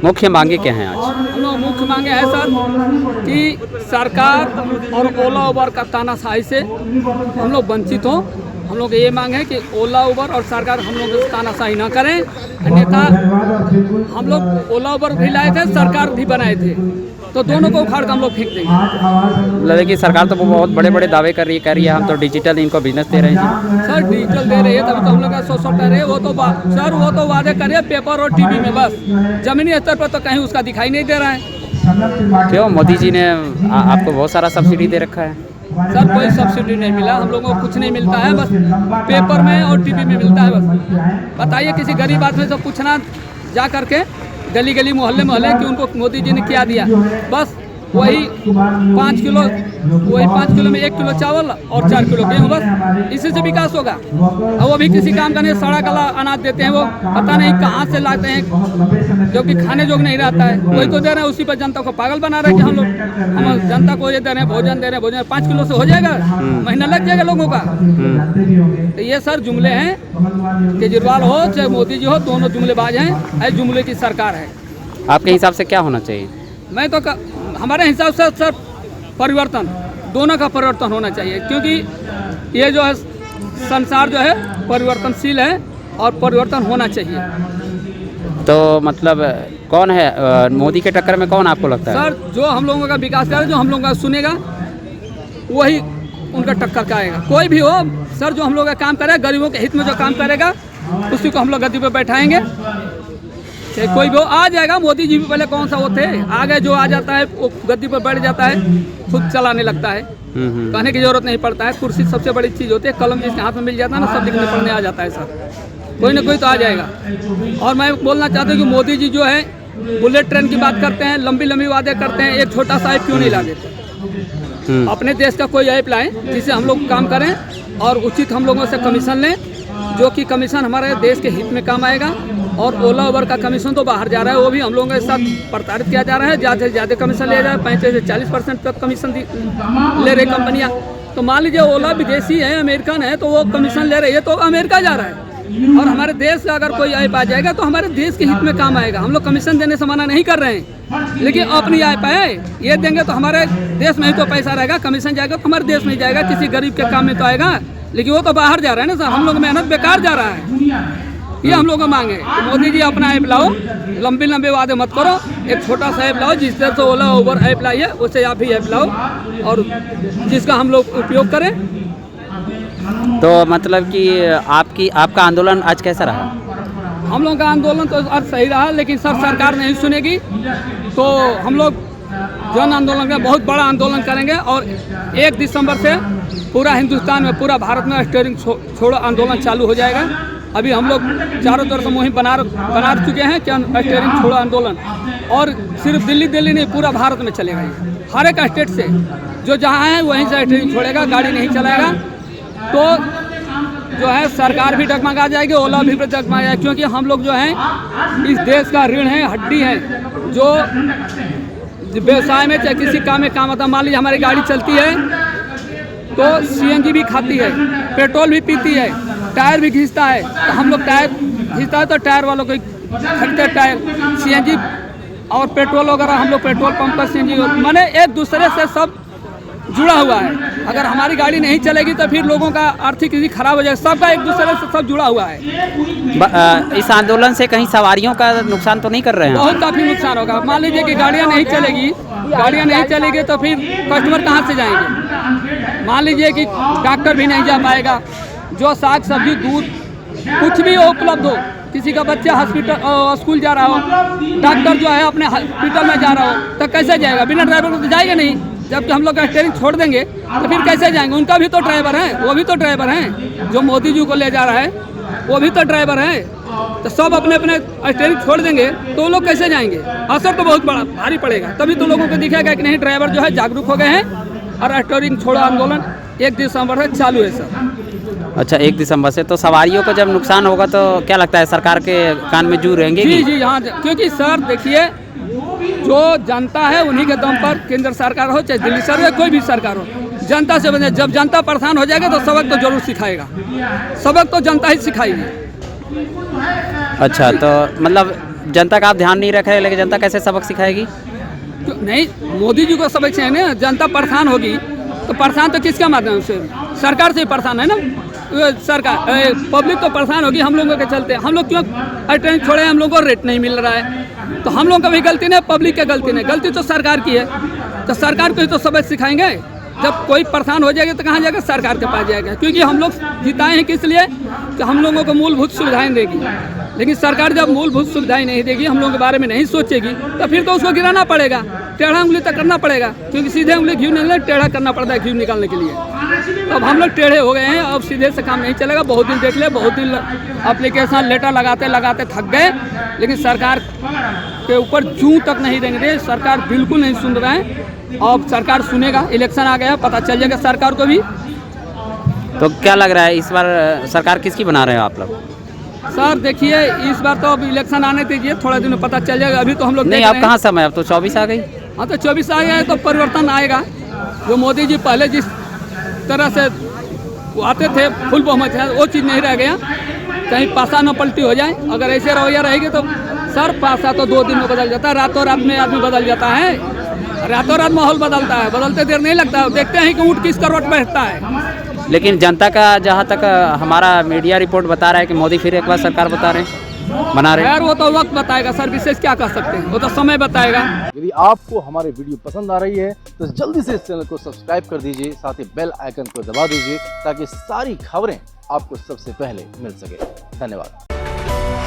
मुख्य मांगे क्या हैं आज? हम लोग मुख्य मांगे हैं सर कि सरकार और ओला उबर का तानाशाही से हम लोग वंचित हों। हम लोग ये मांग है कि ओला उबर और सरकार हम लोग तानाशाही ना करें, अन्यथा हम लोग ओला उबर भी लाए थे, सरकार भी बनाए थे, तो दोनों को उखाड़ कर हम लोग फेंक देंगे। देखिए सरकार तो बहुत बड़े बड़े दावे कर रही है हम तो डिजिटल इनको बिजनेस दे रहे हैं। सर डिजिटल दे रही है तभी तो हम लोग का 100 कर रहे हैं। वो तो सर वो तो वादे कर रहे हैं पेपर और टीवी में, बस जमीनी स्तर पर तो कहीं उसका दिखाई नहीं दे रहा है। क्यों मोदी जी ने आपको बहुत सारा सब्सिडी दे रखा है? सर कोई सब्सिडी नहीं मिला, हम लोगों को कुछ नहीं मिलता है, बस पेपर में और टीवी में मिलता है। बस बताइए किसी गरीब आदमी से पूछना जा करके गली गली मोहल्ले मोहल्ले कि उनको मोदी जी ने क्या दिया। बस वही 5 किलो में 1 किलो चावल और 4 किलो गेहूँ, बस इसी से विकास होगा। और वो भी किसी काम का नहीं, सड़ा गला अनाज देते हैं। वो पता नहीं कहाँ से लाते हैं, जो कि खाने जोग नहीं रहता है, वही तो दे रहे हैं। उसी पर जनता को पागल बना रहे हैं कि हम जनता को ये दे रहे हैं, भोजन दे रहे हैं। भोजन 5 किलो से हो जाएगा, महीना लग जाएगा लोगों का। तो ये सर जुमले हैं, केजरीवाल हो चाहे मोदी जी हो, दोनों जुमलेबाज हैं। ऐसे जुमले की सरकार है। आपके हिसाब से क्या होना चाहिए? मैं तो हमारे हिसाब से सर परिवर्तन, दोनों का परिवर्तन होना चाहिए, क्योंकि ये जो है संसार जो है परिवर्तनशील है और परिवर्तन होना चाहिए। तो मतलब कौन है मोदी के टक्कर में, कौन आपको लगता है? सर जो हम लोगों का विकास करे, जो हम लोगों का सुनेगा, वही उनका टक्कर का आएगा। कोई भी हो सर, जो हम लोग का काम करे, गरीबों के हित में जो काम करेगा, उसी को हम लोग गद्दी पर बैठाएंगे। कोई भी आ जाएगा। मोदी जी भी पहले कौन सा वो थे, आगे जो आ जाता है वो गद्दी पर बैठ जाता है, खुद चलाने लगता है, कहने की जरूरत नहीं पड़ता है। कुर्सी सबसे बड़ी चीज़ होती है, कलम जिसके हाथ में मिल जाता है ना, सब लिखने पढ़ने आ जाता है सर। कोई ना कोई तो आ जाएगा। और मैं बोलना चाहता हूँ कि मोदी जी जो है बुलेट ट्रेन की बात करते हैं, लंबी लंबी वादे करते हैं, एक छोटा सा ऐप क्यों नहीं ला देते? अपने देश का कोई ऐप लाएं जिससे हम लोग काम करें और उचित हम लोगों से कमीशन लें, जो कि कमीशन हमारे देश के हित में काम आएगा। और ओला उबर का कमीशन तो बाहर जा रहा है, वो भी हम लोगों के साथ प्रताड़ित किया जा रहा है। ज़्यादा से ज़्यादा कमीशन लिया जा रहा है, 35 से 40% तक कमीशन ले रही कंपनियां। तो मान लीजिए ओला विदेशी है, अमेरिकन है, तो वो कमीशन ले रही है, तो अमेरिका जा रहा है। और हमारे देश का अगर कोई ऐप आ जाएगा तो हमारे देश के हित में काम आएगा। हम लोग कमीशन देने से मना नहीं कर रहे हैं, लेकिन अपनी आय पे ये देंगे तो हमारे देश में ही तो पैसा रहेगा, कमीशन जाएगा तो हमारे देश में जाएगा, किसी गरीब के काम में तो आएगा। लेकिन वो तो बाहर जा रहा है ना सर, हम लोग मेहनत बेकार जा रहा है। ये हम लोग को मांगे कि मोदी जी अपना ऐप लाओ, लंबे लंबे वादे मत करो, एक छोटा सा ऐप लाओ। जिस तरह से ओला उबर ऐप लाइए, उससे आप भी ऐप लाओ और जिसका हम लोग उपयोग करें। तो मतलब कि आपका आंदोलन आज कैसा रहा? हम लोग का आंदोलन तो आज सही रहा, लेकिन सब सरकार नहीं सुनेगी तो हम लोग जन आंदोलन का बहुत बड़ा आंदोलन करेंगे। और 1 दिसंबर से पूरा हिंदुस्तान में, पूरा भारत में स्टीयरिंग छोड़ो आंदोलन चालू हो जाएगा। अभी हम लोग चारों तरफ से मुहिम बना चुके हैं कि स्टीयरिंग छोड़ो आंदोलन। और सिर्फ दिल्ली नहीं, पूरा भारत में चलेगा। हर एक स्टेट से जो जहाँ है वहीं से स्टीयरिंग छोड़ेगा, गाड़ी नहीं चलाएगा। तो जो है सरकार भी डगमगा जाएगी, ओला भी डगमगा जाएगी, क्योंकि हम लोग जो हैं इस देश का रीढ़ है, हड्डी है, जो व्यवसाय में चाहे किसी काम में काम आता है। मान लीजिए हमारी गाड़ी चलती है तो CNG भी खाती है, पेट्रोल भी पीती है, टायर भी घिसता है। तो हम लोग टायर घिसता है तो टायर वालों को खरीदते टायर, CNG और पेट्रोल वगैरह हम लोग पेट्रोल पंप पर CNG, माने एक दूसरे से सब जुड़ा हुआ है। अगर हमारी गाड़ी नहीं चलेगी तो फिर लोगों का आर्थिक स्थिति खराब हो जाएगा। सबका एक दूसरे से सब जुड़ा हुआ है। इस आंदोलन से कहीं सवारियों का नुकसान तो नहीं कर रहे हैं? बहुत काफ़ी नुकसान होगा। मान लीजिए कि गाड़ियाँ नहीं चलेगी तो फिर कस्टमर कहाँ से जाएंगे? मान लीजिए कि डॉक्टर भी नहीं जा पाएगा, जो साग सब्जी दूध कुछ भी उपलब्ध हो, किसी का बच्चा हॉस्पिटल स्कूल जा रहा हो, डॉक्टर जो है अपने हॉस्पिटल में जा रहा हो, तो कैसे जाएगा? बिना ड्राइवर को तो जाएगा नहीं। जबकि हम लोग का स्टीयरिंग छोड़ देंगे तो फिर कैसे जाएंगे? उनका भी तो ड्राइवर है, वो भी तो ड्राइवर हैं। जो मोदी जी को ले जा रहा है वो भी तो ड्राइवर है। तो सब अपने अपने स्टीयरिंग छोड़ देंगे तो वो लोग कैसे जाएंगे? असर तो बहुत बड़ा भारी पड़ेगा। तभी तो लोगों को दिखेगा कि नहीं, ड्राइवर जो है जागरूक हो गए हैं और स्टीयरिंग छोड़ो आंदोलन 1 दिसंबर से चालू है सर। अच्छा, 1 दिसंबर से। तो सवारियों को जब नुकसान होगा तो क्या लगता है, सरकार के कान में जू रहेंगे? जी जी हाँ, क्योंकि सर देखिए, जो जनता है उन्हीं के दम पर केंद्र सरकार हो चाहे दिल्ली सरकार, कोई भी सरकार हो, जनता से बने। जब जनता परेशान हो जाएगा तो सबक तो जरूर सिखाएगा, सबक तो जनता ही सिखाएगी। अच्छा, तो मतलब जनता का आप ध्यान नहीं रख रहे, लेकिन जनता कैसे सबक सिखाएगी? नहीं, मोदी जी को सबक चाहिए ना। जनता परेशान होगी तो परेशान तो किसके माध्यम से? सरकार से ही परेशान है ना। सरकार पब्लिक तो परेशान होगी हम लोगों के चलते। हम लोग क्यों ट्रेन छोड़े? हम लोगों को रेट नहीं मिल रहा है, तो हम लोगों का भी गलती नहीं, पब्लिक की गलती नहीं, गलती तो सरकार की है। तो सरकार को ही तो सबक सिखाएंगे। जब कोई परेशान हो जाएगा तो कहाँ जाएगा? सरकार के पास जाएगा। क्योंकि हम लोग जिताए हैं किस लिए? कि हम लोगों को मूलभूत सुविधाएं देगी। लेकिन सरकार जब मूलभूत सुविधाएं नहीं देगी, हम लोगों के बारे में नहीं सोचेगी, तो फिर तो उसको गिराना पड़ेगा, टेढ़ा उंगली तक करना पड़ेगा। क्योंकि सीधे उंगली घी नहीं, टेढ़ा करना पड़ता है घी निकालने के लिए। तो अब हम लोग टेढ़े हो गए हैं, अब सीधे से काम नहीं चलेगा। बहुत दिन देख ले, बहुत दिन एप्लीकेशन लेटर लगाते लगाते थक गए, लेकिन सरकार के ऊपर जूं तक नहीं देंगे। सरकार बिल्कुल नहीं सुन रहा है। अब सरकार सुनेगा, इलेक्शन आ गया, पता चल जाएगा सरकार को भी। तो क्या लग रहा है इस बार सरकार किसकी बना रहे हो आप लोग? सर देखिए, इस बार तो अब इलेक्शन आने दीजिए, थोड़ा दिन में पता चल जाएगा। अभी तो हम लोग नहीं, अब कहाँ समय, अब तो 24 आ गई। हाँ, तो 24 आ गया है तो परिवर्तन आएगा। जो मोदी जी पहले जिस तरह से आते थे फुल बहुमत है, वो चीज़ नहीं रह गया। कहीं पासा न पलटी हो जाए। अगर ऐसे रवैया रहेगी तो सर पासा तो 2 दिन में बदल जाता है, रातों रात में आदमी बदल जाता है, रातों रात माहौल बदलता है, बदलते देर नहीं लगता है। देखते हैं कि ऊँट किस करवट बैठता है। लेकिन जनता का जहाँ तक हमारा मीडिया रिपोर्ट बता रहा है कि मोदी फिर एक बार सरकार बना रहे हैं। यार वो तो वक्त बताएगा सर, विशेष क्या कह सकते हैं, वो तो समय बताएगा। यदि आपको हमारे वीडियो पसंद आ रही है तो जल्दी से इस चैनल को सब्सक्राइब कर दीजिए, साथ ही बेल आइकन को दबा दीजिए ताकि सारी खबरें आपको सबसे पहले मिल सके। धन्यवाद।